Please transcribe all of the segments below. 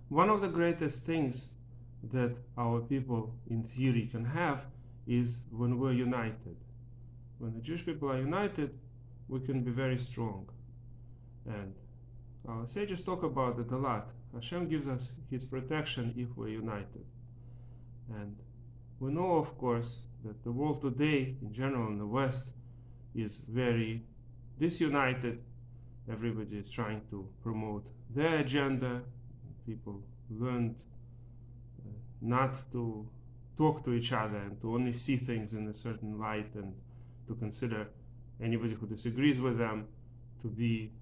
one of the greatest things that our people in theory can have is when we're united. When the Jewish people are united, we can be very strong. And our sages talk about it a lot. Hashem gives us His protection if we're united. And we know, of course, that the world today, in general in the West, is very disunited. Everybody is trying to promote their agenda. People learned not to talk to each other and to only see things in a certain light, and to consider anybody who disagrees with them to be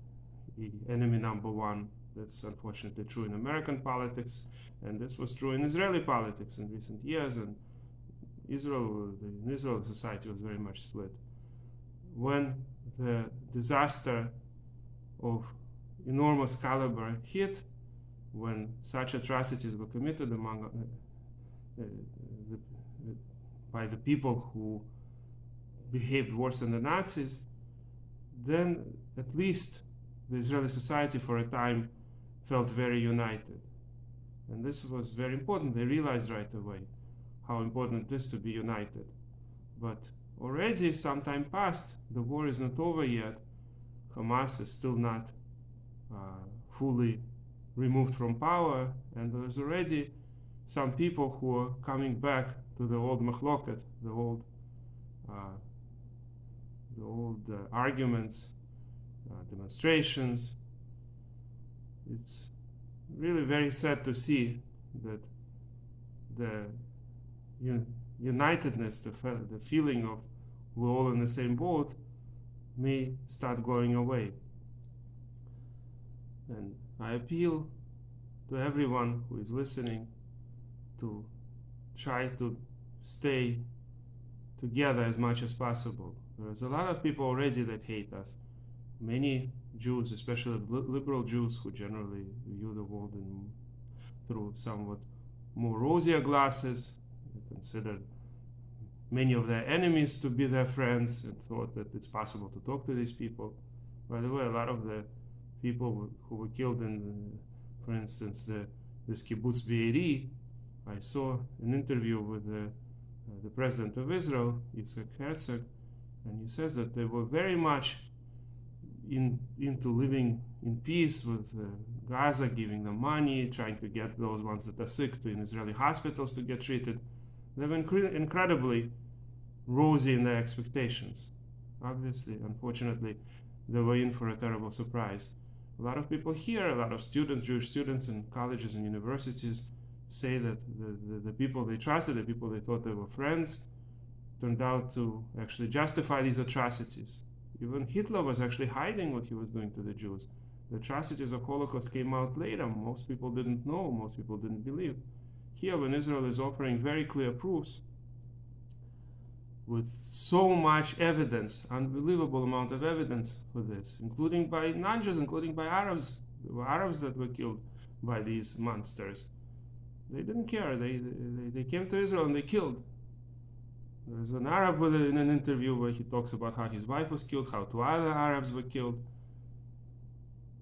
the enemy number one. That's unfortunately true in American politics, and this was true in Israeli politics in recent years. And in Israel, society was very much split. When the disaster of enormous caliber hit, when such atrocities were committed among by the people who behaved worse than the Nazis, then at least the Israeli society for a time felt very united. And this was very important. They realized right away how important it is to be united. But already some time passed, the war is not over yet. Hamas is still not fully removed from power, and there's already some people who are coming back to the old machloket, the old arguments, demonstrations. It's really very sad to see that the unitedness, the feeling of we're all in the same boat, may start going away. And I appeal to everyone who is listening to try to stay together as much as possible. There's a lot of people already that hate us. Many Jews, especially liberal Jews, who generally view the world through somewhat more rosier glasses, considered many of their enemies to be their friends, and thought that it's possible to talk to these people. By the way, a lot of the people who were killed in, for instance, this kibbutz Be'eri, I saw an interview with the president of Israel, Yitzhak Herzog, and he says that they were very much into living in peace with Gaza, giving them money, trying to get those ones that are sick to in Israeli hospitals to get treated. They were incredibly rosy in their expectations. Obviously, unfortunately, they were in for a terrible surprise. A lot of people here, a lot of students, Jewish students in colleges and universities, say that the people they trusted, the people they thought they were friends, turned out to actually justify these atrocities. Even Hitler was actually hiding what he was doing to the Jews. The atrocities of Holocaust came out later. Most people didn't know, most people didn't believe. Here, when Israel is offering very clear proofs, with so much evidence, unbelievable amount of evidence for this, including by non-Jews, including by Arabs. There were Arabs that were killed by these monsters. They didn't care. They came to Israel and they killed. There's an Arab in an interview where he talks about how his wife was killed, how two other Arabs were killed.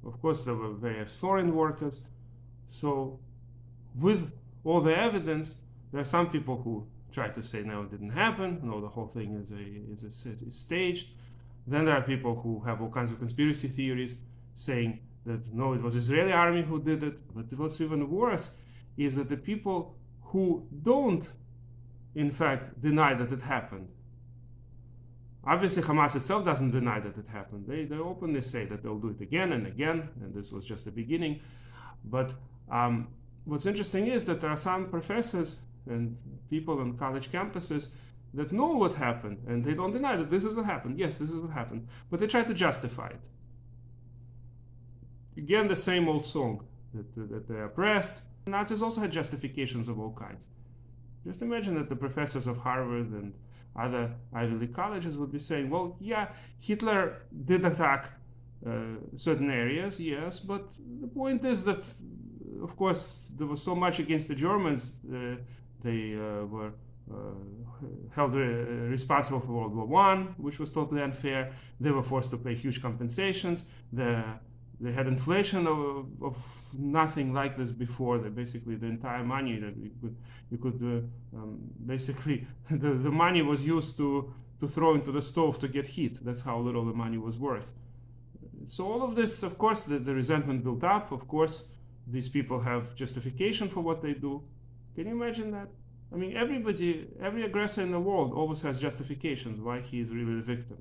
Of course, there were various foreign workers. So, with all the evidence, there are some people who try to say, no, it didn't happen. No, the whole thing is staged. Then there are people who have all kinds of conspiracy theories saying that, no, it was Israeli army who did it. But what's even worse is that the people who don't, in fact, deny that it happened. Obviously, Hamas itself doesn't deny that it happened. They openly say that they'll do it again and again, and this was just the beginning. But what's interesting is that there are some professors and people on college campuses that know what happened, and they don't deny that this is what happened. Yes, this is what happened. But they try to justify it. Again, the same old song, that they're oppressed. Nazis also had justifications of all kinds. Just imagine that the professors of Harvard and other Ivy League colleges would be saying, well, yeah, Hitler did attack certain areas, yes, but the point is that, of course, there was so much against the Germans. They were held responsible for World War I, which was totally unfair. They were forced to pay huge compensations. The They had inflation of nothing like this before. They basically the entire money that you could basically the money was used to throw into the stove to get heat. That's how little the money was worth. So all of this, of course, the resentment built up. Of course, these people have justification for what they do. Can you imagine that? I mean, every aggressor in the world always has justifications why he is really the victim.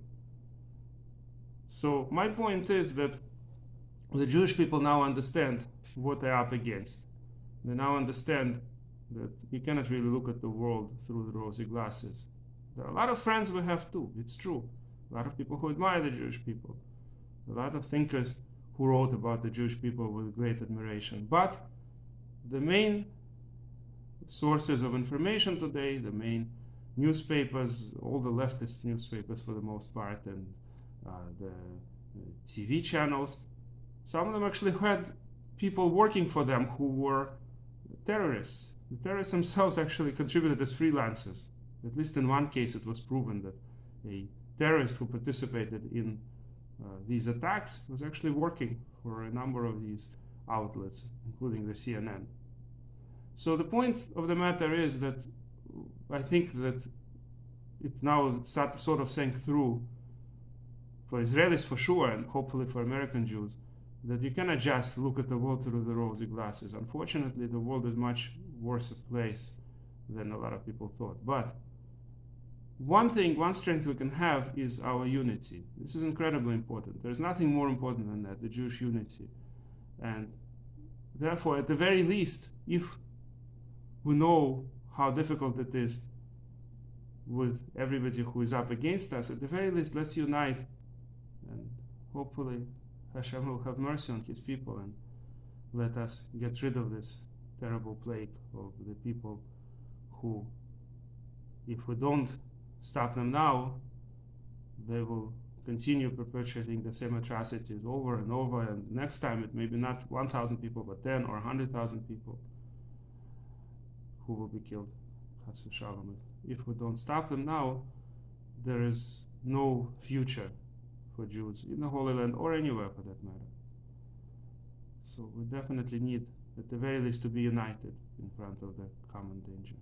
So my point is that the Jewish people now understand what they're up against. They now understand that you cannot really look at the world through the rosy glasses. There are a lot of friends we have too, it's true. A lot of people who admire the Jewish people. A lot of thinkers who wrote about the Jewish people with great admiration. But the main sources of information today, the main newspapers, all the leftist newspapers for the most part, and the TV channels, some of them actually had people working for them who were terrorists. The terrorists themselves actually contributed as freelancers. At least in one case it was proven that a terrorist who participated in these attacks was actually working for a number of these outlets, including the CNN. So the point of the matter is that I think that it now sort of sank through for Israelis for sure, and hopefully for American Jews, that you cannot just look at the world through the rosy glasses. Unfortunately, the world is much worse a place than a lot of people thought. But one strength we can have is our unity. This is incredibly important. There's nothing more important than that, the Jewish unity. And therefore, at the very least, if we know how difficult it is with everybody who is up against us, at the very least, let's unite, and hopefully Hashem will have mercy on his people and let us get rid of this terrible plague of the people who, if we don't stop them now, they will continue perpetuating the same atrocities over and over, and next time it may be not 1,000 people but 10 or 100,000 people who will be killed. If we don't stop them now, there is no future for Jews in the Holy Land or anywhere for that matter. So we definitely need, at the very least, to be united in front of the common danger.